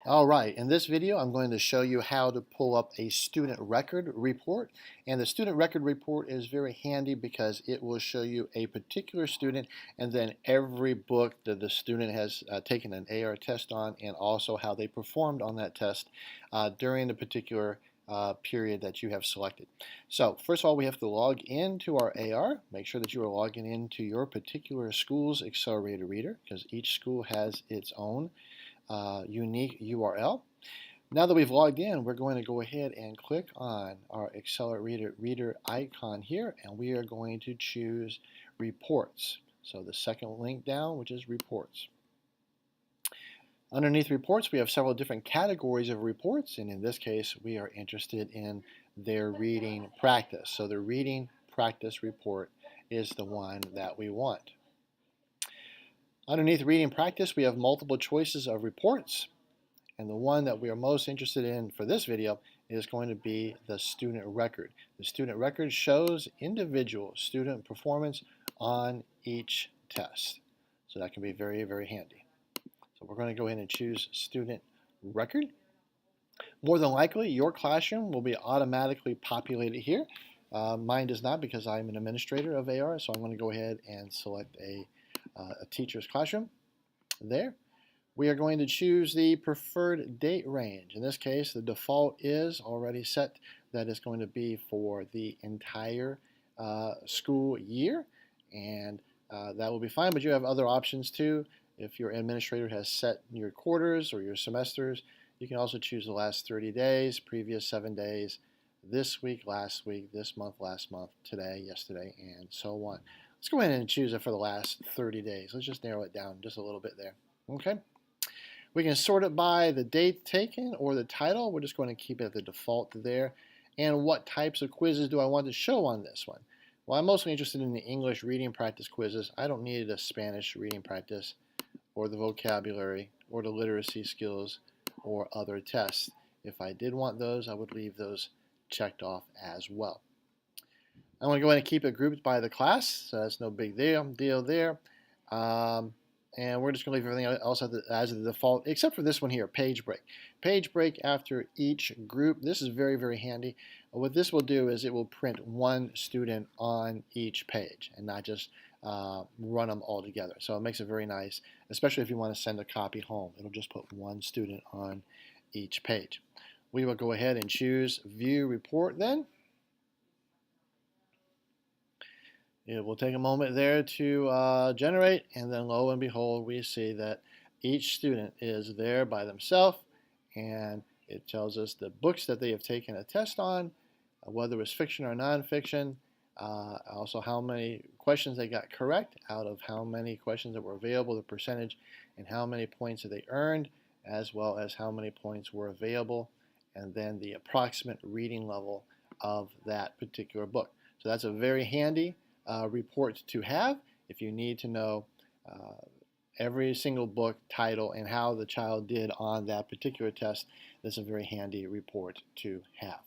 All right, in this video, I'm going to show you how to pull up a student record report. And the student record report is very handy because it will show you a particular student and then every book that the student has taken an AR test on and also how they performed on that test during the particular period that you have selected. So first of all, we have to log into our AR. Make sure that you are logging into your particular school's Accelerator Reader because each school has its own unique URL. Now that we've logged in, we're going to go ahead and click on our Accelerator Reader icon here, and we are going to choose Reports. So the second link down, which is Reports. Underneath Reports, we have several different categories of reports, and in this case, we are interested in their reading practice. So the reading practice report is the one that we want. Underneath reading practice, we have multiple choices of reports, and the one that we are most interested in for this video is going to be the student record. The student record shows individual student performance on each test. So that can be very, very handy. So we're going to go ahead and choose student record. More than likely, your classroom will be automatically populated here. Mine does not because I'm an administrator of AR, so I'm going to go ahead and select a teacher's classroom. There. We are going to choose the preferred date range. In this case, the default is already set that it's going to be for the entire school year, and that will be fine, but you have other options too. If your administrator has set your quarters or your semesters, you can also choose the last 30 days, previous 7 days, this week, last week, this month, last month, today, yesterday, and so on. Let's go ahead and choose it for the last 30 days. Let's just narrow it down just a little bit there. Okay. We can sort it by the date taken or the title. We're just going to keep it at the default there. And what types of quizzes do I want to show on this one? Well, I'm mostly interested in the English reading practice quizzes. I don't need a Spanish reading practice or the vocabulary or the literacy skills or other tests. If I did want those, I would leave those checked off as well. I'm going to go ahead and keep it grouped by the class, so that's no big deal there. And we're just going to leave everything else as the default, except for this one here, page break. Page break after each group. This is very, very handy. What this will do is it will print one student on each page and not just run them all together. So it makes it very nice, especially if you want to send a copy home. It'll just put one student on each page. We will go ahead and choose View Report then. It will take a moment there to generate, and then lo and behold, we see that each student is there by themselves, and it tells us the books that they have taken a test on, whether it's fiction or nonfiction, also how many questions they got correct out of how many questions that were available, the percentage, and how many points that they earned, as well as how many points were available, and then the approximate reading level of that particular book. So that's a very handy report to have if you need to know every single book title and how the child did on that particular test. That's a very handy report to have.